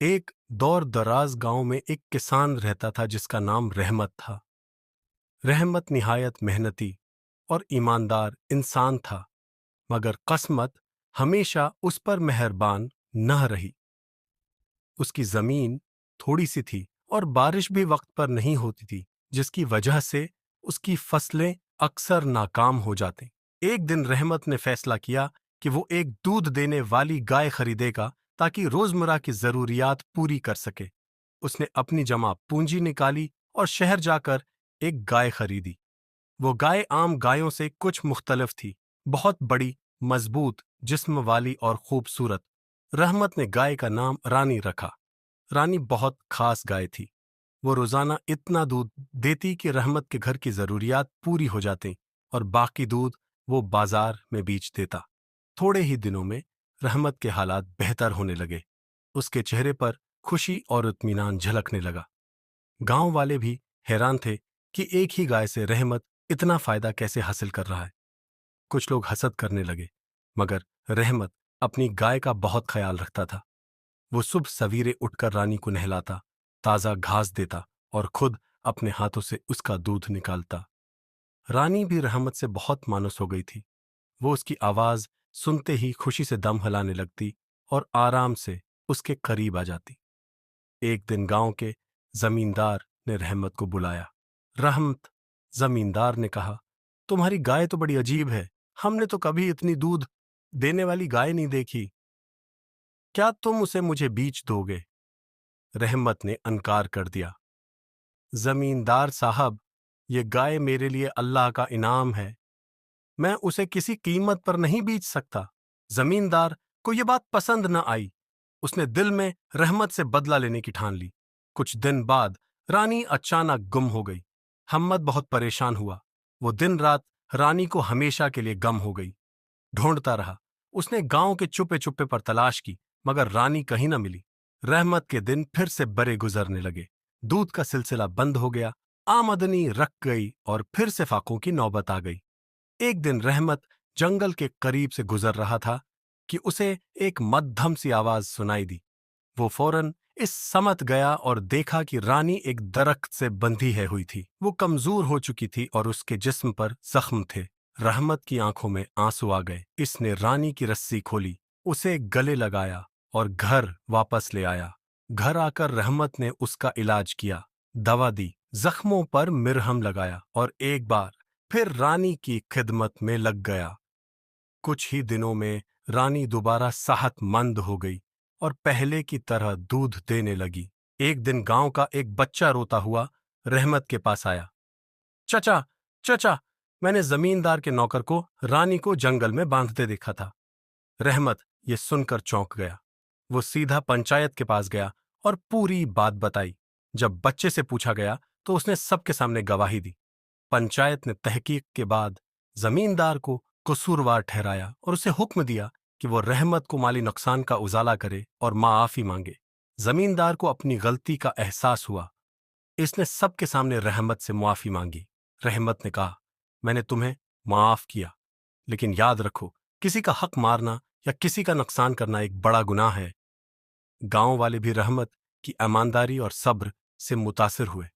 एक दौर दराज गांव में एक किसान रहता था जिसका नाम रहमत था। रहमत निहायत मेहनती और ईमानदार इंसान था, मगर किस्मत हमेशा उस पर मेहरबान न रही। उसकी जमीन थोड़ी सी थी और बारिश भी वक्त पर नहीं होती थी, जिसकी वजह से उसकी फसलें अक्सर नाकाम हो जाती। एक दिन रहमत ने फैसला किया कि वो एक दूध देने वाली गाय खरीदेगा ताकि रोजमर्रा की जरूरियात पूरी कर सके। उसने अपनी जमा पूंजी निकाली और शहर जाकर एक गाय खरीदी। वो गाय आम गायों से कुछ मुख्तलिफ थी, बहुत बड़ी, मजबूत जिस्म वाली और खूबसूरत। रहमत ने गाय का नाम रानी रखा। रानी बहुत खास गाय थी। वो रोजाना इतना दूध देती कि रहमत के घर की जरूरियात पूरी हो जाती और बाकी दूध वो बाजार में बेच देता। थोड़े ही दिनों में रहमत के हालात बेहतर होने लगे। उसके चेहरे पर खुशी और इत्मीनान झलकने लगा। गांव वाले भी हैरान थे कि एक ही गाय से रहमत इतना फायदा कैसे हासिल कर रहा है। कुछ लोग हसद करने लगे, मगर रहमत अपनी गाय का बहुत ख्याल रखता था। वो सुबह सवेरे उठकर रानी को नहलाता, ताजा घास देता और खुद अपने हाथों से उसका दूध निकालता। रानी भी रहमत से बहुत मानूस हो गई थी। वो उसकी आवाज सुनते ही खुशी से दम हिलाने लगती और आराम से उसके करीब आ जाती। एक दिन गांव के जमींदार ने रहमत को बुलाया। रहमत, जमींदार ने कहा, तुम्हारी गाय तो बड़ी अजीब है। हमने तो कभी इतनी दूध देने वाली गाय नहीं देखी। क्या तुम उसे मुझे बेच दोगे? रहमत ने अनकार कर दिया। जमींदार साहब, ये गाय मेरे लिए अल्लाह का इनाम है। मैं उसे किसी कीमत पर नहीं बेच सकता। जमींदार को यह बात पसंद न आई। उसने दिल में रहमत से बदला लेने की ठान ली। कुछ दिन बाद रानी अचानक गुम हो गई। हमत बहुत परेशान हुआ। वो दिन रात रानी को हमेशा के लिए गम हो गई। ढूंढता रहा। उसने गांव के चुपे चुपे पर तलाश की, मगर रानी कहीं न मिली। रहमत के दिन फिर से बड़े गुजरने लगे। दूध का सिलसिला बंद हो गया, आमदनी रख गई और फिर से फाकों की नौबत आ गई। एक दिन रहमत जंगल के करीब से गुजर रहा था कि उसे एक मध्यम सी आवाज सुनाई दी। वो फौरन इस समत गया और देखा कि रानी एक दरख्त से बंधी है हुई थी। वो कमजोर हो चुकी थी और उसके जिस्म पर जख्म थे। रहमत की आंखों में आंसू आ गए। इसने रानी की रस्सी खोली, उसे गले लगाया और घर वापस ले आया। घर आकर रहमत ने उसका इलाज किया, दवा दी, जख्मों पर मिरहम लगाया और एक बार फिर रानी की खिदमत में लग गया। कुछ ही दिनों में रानी दोबारा सेहतमंद हो गई और पहले की तरह दूध देने लगी। एक दिन गांव का एक बच्चा रोता हुआ रहमत के पास आया। चचा, चचा, मैंने जमींदार के नौकर को रानी को जंगल में बांधते देखा था। रहमत ये सुनकर चौंक गया। वो सीधा पंचायत के पास गया और पूरी बात बताई। जब बच्चे से पूछा गया तो उसने सबके सामने गवाही दी। पंचायत ने तहकीक के बाद जमींदार को कसूरवार ठहराया और उसे हुक्म दिया कि वो रहमत को माली नुकसान का उजाला करे और माफी मांगे। जमींदार को अपनी गलती का एहसास हुआ। इसने सबके सामने रहमत से मुआफी मांगी। रहमत ने कहा, मैंने तुम्हें माफ किया, लेकिन याद रखो, किसी का हक मारना या किसी का नुकसान करना एक बड़ा गुनाह है। गांव वाले भी रहमत की ईमानदारी और सब्र से मुतासिर हुए।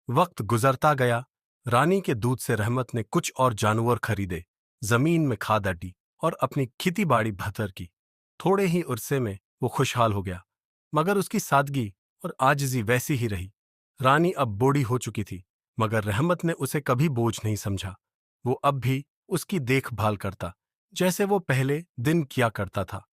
वक्त गुजरता गया। रानी के दूध से रहमत ने कुछ और जानवर खरीदे, जमीन में खाद डाली और अपनी खेती बाड़ी बेहतर की। थोड़े ही अरसे में वो खुशहाल हो गया, मगर उसकी सादगी और आजिजी वैसी ही रही। रानी अब बूढ़ी हो चुकी थी, मगर रहमत ने उसे कभी बोझ नहीं समझा। वो अब भी उसकी देखभाल करता, जैसे वो पहले दिन किया करता था।